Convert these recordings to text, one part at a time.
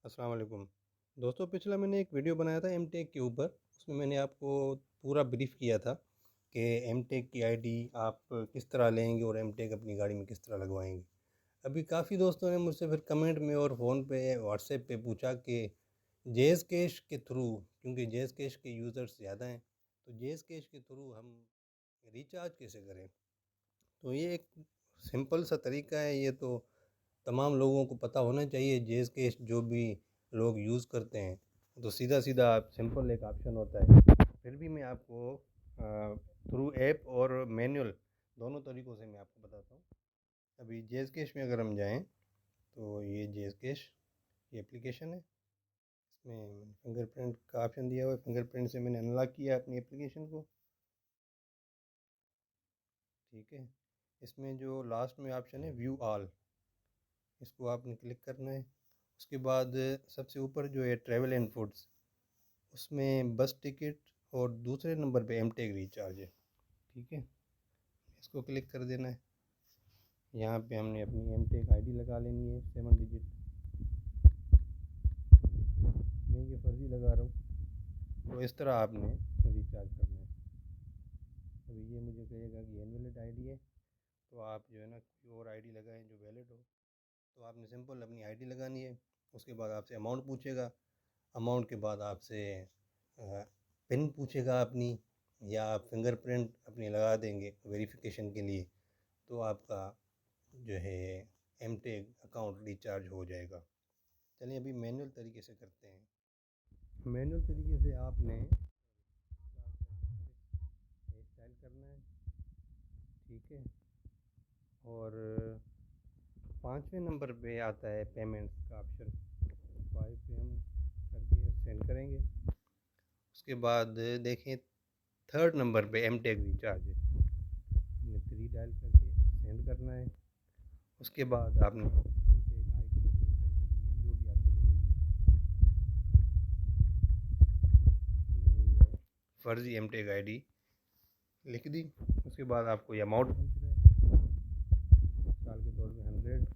अस्सलाम वालेकुम। दोस्तों, पिछला मैंने एक वीडियो बनाया था एमटेक के ऊपर। उसमें मैंने आपको पूरा ब्रीफ़ किया था कि एमटेक की आईडी आप किस तरह लेंगे और एमटेक अपनी गाड़ी में किस तरह लगवाएंगे। अभी काफ़ी दोस्तों ने मुझसे फिर कमेंट में और फ़ोन पे व्हाट्सएप पे पूछा कि जेज़ कैश के थ्रू, क्योंकि जेज़ कैश के यूज़र्स ज़्यादा हैं, तो जेज़ कैश के थ्रू हम रिचार्ज कैसे करें। तो ये एक सिंपल सा तरीका है, ये तो तमाम लोगों को पता होना चाहिए। जेज़ केस जो भी लोग यूज़ करते हैं तो सीधा सीधा सिंपल एक ऑप्शन होता है। फिर भी मैं आपको थ्रू ऐप और मैनुअल दोनों तरीक़ों से मैं आपको बताता हूँ। अभी जेज़ कैश में अगर हम जाएं तो ये जेज़ कैश ये एप्लीकेशन है। इसमें फिंगरप्रिंट का ऑप्शन दिया हुआ है। फिंगरप्रिंट से मैंने अनलॉक किया अपनी एप्लीकेशन को। ठीक है, इसमें जो लास्ट में ऑप्शन है व्यू ऑल, इसको आपने क्लिक करना है। उसके बाद सबसे ऊपर जो है ट्रैवल एंड फूड्स, उसमें बस टिकट और दूसरे नंबर पे एमटेक रिचार्ज है। ठीक है, इसको क्लिक कर देना है। यहाँ पे हमने अपनी एमटेक आईडी लगा लेनी है 7 डिजिट। मैं ये फर्जी लगा रहा हूँ। तो इस तरह आपने रिचार्ज करना है। अभी ये मुझे कहेगा कि इनवैलिड आईडी है, तो आप जो है ना कोई और आईडी लगाएं जो वैलिड हो। तो आपने सिंपल अपनी आईडी लगानी है। उसके बाद आपसे अमाउंट पूछेगा। अमाउंट के बाद आपसे पिन पूछेगा अपनी, या आप फिंगरप्रिंट अपनी लगा देंगे वेरिफिकेशन के लिए, तो आपका जो है एमटेक अकाउंट रिचार्ज हो जाएगा। चलिए अभी मैनुअल तरीके से करते हैं। मैनुअल तरीके से आपने हेयर स्टाइल करना है। ठीक है, और 5वें नंबर पे आता है पेमेंट्स का ऑप्शन। 5 पे हम करके सेंड करेंगे। उसके बाद देखें थर्ड नंबर पे एमटेक रिचार्ज है। हमने 3 डायल करके सेंड करना है। उसके बाद आपने एमटेक आईडी अपनी एंटर करनी है जो भी आपको मिलेगी। मैंने ये फर्जी एमटेक आईडी लिख दी। उसके बाद आपको ये अमाउंट पूछ रहा है, साल के तौर पे 100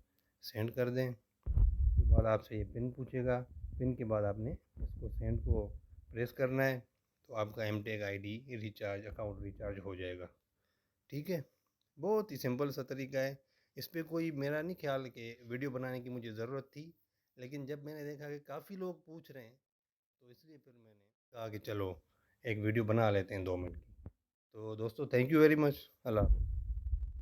सेंड कर दें। उसके बाद आपसे ये पिन पूछेगा। पिन के बाद आपने इसको सेंड को प्रेस करना है, तो आपका एमटेक आईडी रिचार्ज अकाउंट रिचार्ज हो जाएगा। ठीक है, बहुत ही सिंपल सा तरीका है। इस पे कोई मेरा नहीं ख्याल कि वीडियो बनाने की मुझे ज़रूरत थी, लेकिन जब मैंने देखा कि काफ़ी लोग पूछ रहे हैं तो इसलिए फिर मैंने कहा कि चलो एक वीडियो बना लेते हैं 2 मिनट की। तो दोस्तों, थैंक यू वेरी मच। अल्लाह हाफ़िज़।